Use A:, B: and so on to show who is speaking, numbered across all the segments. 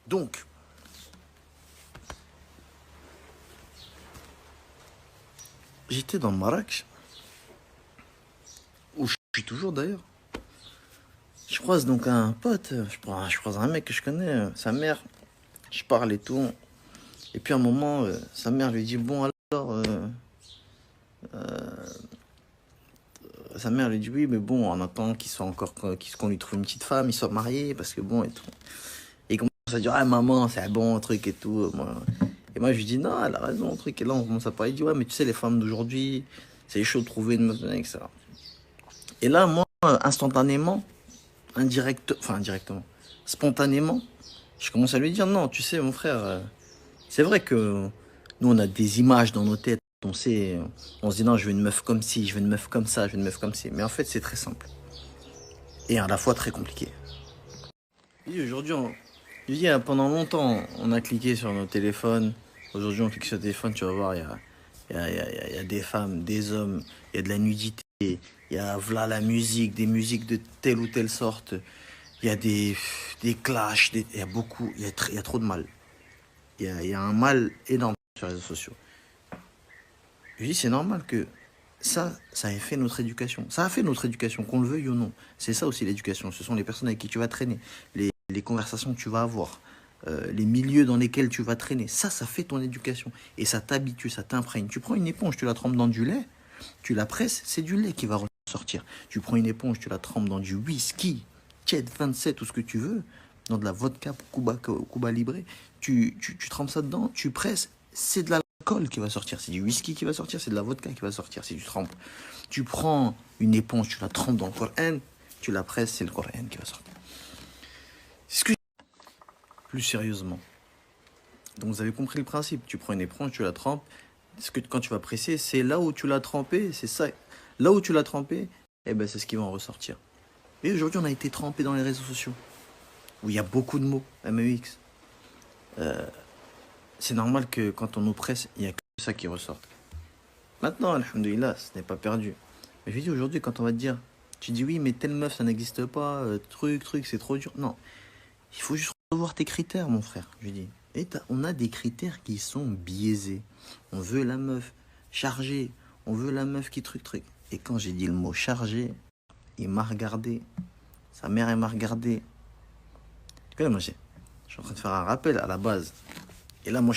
A: Donc, j'étais dans Marrakech, où je suis toujours d'ailleurs. Je croise donc un pote, je croise un mec que je connais, sa mère, je parle et tout. Et puis à un moment, sa mère lui dit, bon alors, sa mère lui dit, oui, mais bon, en attendant qu'on lui trouve une petite femme, ils soient mariés, parce que bon, et tout. Et il commence à dire, ah maman, c'est un bon truc et tout. Et moi je lui dis, non, elle a raison, truc. Et là on commence à parler, il dit, ouais, mais tu sais, les femmes d'aujourd'hui, c'est chaud de trouver une meuf, etc. Et là, moi, instantanément, indirectement, spontanément, je commence à lui dire, non, tu sais, mon frère, c'est vrai que nous, on a des images dans nos têtes. On sait, on se dit, non, je veux une meuf comme ci, je veux une meuf comme ça, je veux une meuf comme ci. Mais en fait, c'est très simple. Et à la fois très compliqué. Et aujourd'hui, je dis, pendant longtemps, on a cliqué sur nos téléphones. Aujourd'hui, on clique sur le téléphone, tu vas voir, il y a des femmes, des hommes, il y a de la nudité, il y a voilà la musique, des musiques de telle ou telle sorte. Il y a des clashs, il y a beaucoup, il y a trop de mal. Il y a un mal énorme sur les réseaux sociaux. Je dis, c'est normal que ça ait fait notre éducation. Ça a fait notre éducation, qu'on le veuille ou non. C'est ça aussi l'éducation. Ce sont les personnes avec qui tu vas traîner, les conversations que tu vas avoir, les milieux dans lesquels tu vas traîner. Ça fait ton éducation. Et ça t'habitue, ça t'imprègne. Tu prends une éponge, tu la trempes dans du lait, tu la presses, c'est du lait qui va ressortir. Tu prends une éponge, tu la trempes dans du whisky, Tchède 27, tout ce que tu veux, dans de la vodka, Cuba Libre, tu trempes ça dedans, tu presses, c'est de l'alcool qui va sortir, c'est du whisky qui va sortir, c'est de la vodka qui va sortir, si tu trempes. Tu prends une éponge, tu la trempes dans le Coran, tu la presses, c'est le Coran qui va sortir. C'est ce que plus sérieusement. Donc vous avez compris le principe, tu prends une éponge, tu la trempes, quand tu vas presser, c'est là où tu l'as trempé, c'est ça. Là où tu l'as trempé, eh ben c'est ce qui va en ressortir. Et aujourd'hui, on a été trempé dans les réseaux sociaux, où il y a beaucoup de mots, MEX. C'est normal que quand on nous presse, il n'y a que ça qui ressort. Maintenant, alhamdoulilah, ce n'est pas perdu. Mais je dis aujourd'hui, quand on va te dire, tu dis oui, mais telle meuf, ça n'existe pas, truc, c'est trop dur. Non, il faut juste revoir tes critères, mon frère, je dis. Et on a des critères qui sont biaisés. On veut la meuf chargée, on veut la meuf qui truc. Et quand j'ai dit le mot chargé, il m'a regardé. Sa mère, elle m'a regardé. Tu connais, moi, je suis en train de faire un rappel à la base. Et là, moi,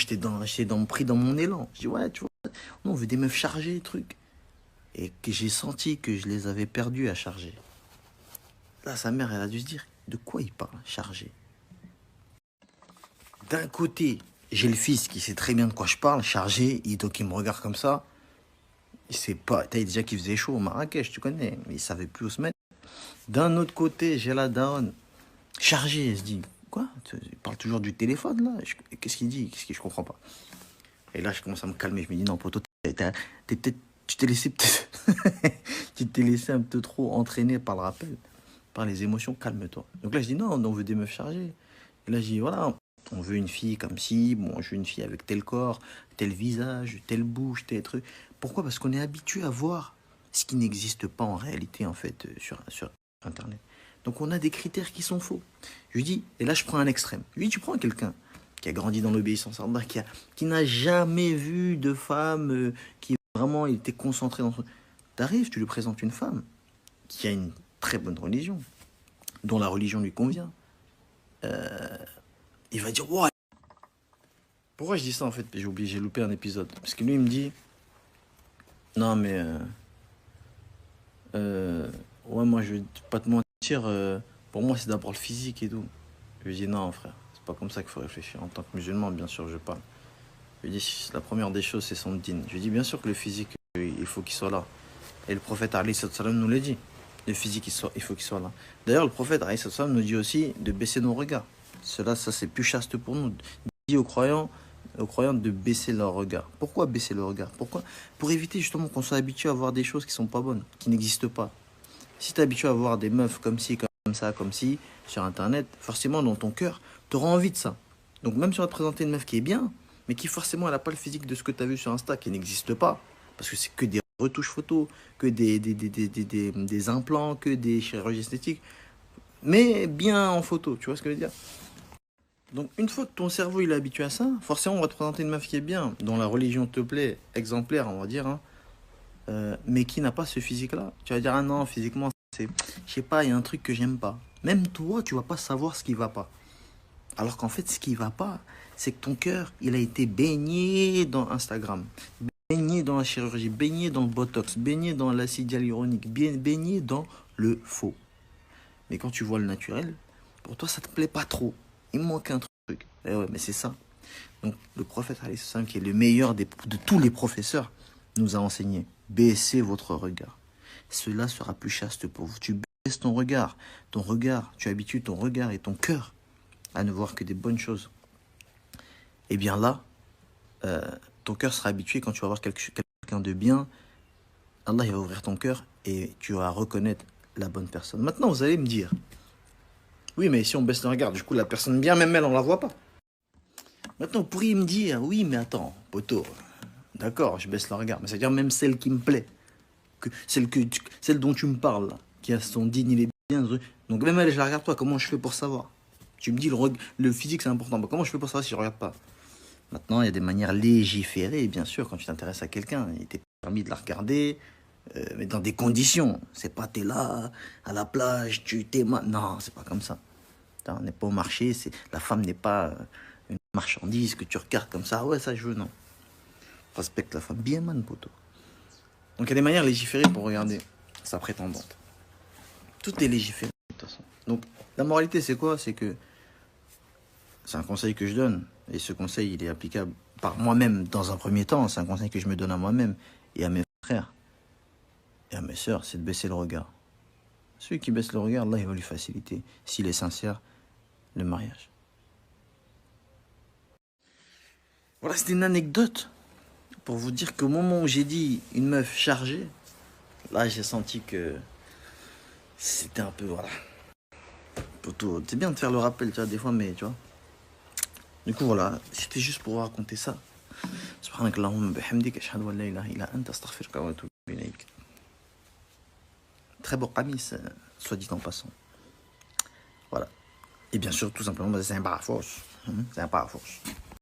A: pris dans mon élan. Je dis, ouais, tu vois, on veut des meufs chargées, truc. Et que j'ai senti que je les avais perdues à charger. Là, sa mère, elle a dû se dire, de quoi il parle, chargé? D'un côté, j'ai le fils qui sait très bien de quoi je parle, chargé, donc il me regarde comme ça. Il sait pas, t'as déjà qu'il faisait chaud au Marrakech, tu connais, mais il savait plus où se mettre. D'un autre côté, j'ai la daronne, chargée, elle se dit, quoi? Il parle toujours du téléphone, là? Qu'est-ce qu'il dit? Qu'est-ce que je comprends pas? Et là, je commence à me calmer, je me dis, non, poto, tu t'es laissé peut-être, tu t'es laissé un peu trop entraîner par le rappel, par les émotions, calme-toi. Donc là, je dis, non, on veut des meufs chargées. Et là, je dis, voilà, on veut une fille comme si, bon, je veux une fille avec tel corps, tel visage, telle bouche, tel truc. Pourquoi? Parce qu'on est habitué à voir ce qui n'existe pas en réalité, en fait, sur Internet. Donc on a des critères qui sont faux. Je lui dis, et là je prends un extrême. Je lui dis, tu prends quelqu'un qui a grandi dans l'obéissance, qui n'a jamais vu de femme, qui vraiment il était concentré dans son... T'arrives, tu lui présentes une femme qui a une très bonne religion, dont la religion lui convient. Il va dire, ouais. Pourquoi je dis ça en fait? J'ai loupé un épisode. Parce que lui il me dit, non mais, ouais moi je vais pas te mentir, pour moi c'est d'abord le physique et tout. Je lui dis, non frère, c'est pas comme ça qu'il faut réfléchir. En tant que musulman, bien sûr, je parle. Je lui dis, la première des choses, c'est son dîn. Je lui dis, bien sûr que le physique, il faut qu'il soit là. Et le prophète, alayhi salam, nous l'a dit. Le physique, il faut qu'il soit là. D'ailleurs, le prophète, alayhi salam, nous dit aussi de baisser nos regards. Ça, c'est plus chaste pour nous. Il dit aux croyants de baisser leur regard. Pourquoi baisser le regard? Pourquoi? Pour éviter justement qu'on soit habitué à voir des choses qui sont pas bonnes, qui n'existent pas. Si tu es habitué à voir des meufs comme ci, comme ça, comme ci, sur Internet, forcément, dans ton cœur, tu auras envie de ça. Donc même si on va te présenter une meuf qui est bien, mais qui forcément, elle n'a pas le physique de ce que tu as vu sur Insta, qui n'existe pas, parce que c'est que des retouches photos, que des implants, que des chirurgies esthétiques, mais bien en photo, tu vois ce que je veux dire? Donc, une fois que ton cerveau il est habitué à ça, forcément, on va te présenter une meuf qui est bien, dont la religion te plaît, exemplaire, on va dire, hein, mais qui n'a pas ce physique-là. Tu vas dire, ah non, physiquement, c'est, je sais pas, il y a un truc que j'aime pas. Même toi, tu vas pas savoir ce qui va pas. Alors qu'en fait, ce qui va pas, c'est que ton cœur, il a été baigné dans Instagram, baigné dans la chirurgie, baigné dans le botox, baigné dans l'acide hyaluronique, baigné dans le faux. Mais quand tu vois le naturel, pour toi, ça te plaît pas trop. Il manque un truc. Eh ouais, mais c'est ça. Donc, le prophète, alayhi salam, qui est le meilleur de tous les professeurs, nous a enseigné, baissez votre regard. Cela sera plus chaste pour vous. Tu baisses ton regard, tu habitues ton regard et ton cœur à ne voir que des bonnes choses. Et bien là, ton cœur sera habitué quand tu vas voir quelqu'un de bien. Allah il va ouvrir ton cœur et tu vas reconnaître la bonne personne. Maintenant, vous allez me dire, oui, mais si on baisse le regard, du coup, la personne bien, même elle, on la voit pas. Maintenant, vous pourriez me dire, oui, mais attends, poteau, d'accord, je baisse le regard, mais c'est-à-dire même celle qui me plaît, celle dont tu me parles, là, qui a son digne, il est bien. Donc même elle, je la regarde pas, comment je fais pour savoir? Tu me dis, le physique, c'est important, bah, comment je fais pour savoir si je regarde pas? Maintenant, il y a des manières légiférées, bien sûr, quand tu t'intéresses à quelqu'un, il t'est permis de la regarder, mais dans des conditions. C'est pas t'es là, à la plage, tu t'es... Non, c'est pas comme ça. On n'est pas au marché, la femme n'est pas une marchandise que tu regardes comme ça. Ah ouais, ça je veux, non. Respecte la femme bien, man, poteau. Donc il y a des manières légiférées pour regarder sa prétendante. Tout est légiféré, de toute façon. Donc la moralité, c'est quoi? C'est que c'est un conseil que je donne. Et ce conseil, il est applicable par moi-même dans un premier temps. C'est un conseil que je me donne à moi-même et à mes frères et à mes sœurs, c'est de baisser le regard. Celui qui baisse le regard, Allah, il va lui faciliter, s'il est sincère, le mariage. Voilà, c'était une anecdote pour vous dire qu'au moment où j'ai dit une meuf chargée, là, j'ai senti que c'était un peu, voilà. C'est bien de faire le rappel, tu vois, des fois, mais tu vois. Du coup, voilà, c'était juste pour vous raconter ça. سبحانك اللهم بحمدك أشهد أن لا إله إلا أنت أستغفرك وأتوب إليك. Très beau qamis, soit dit en passant. Voilà. Et bien sûr, tout simplement, c'est un parafos. C'est un parafos.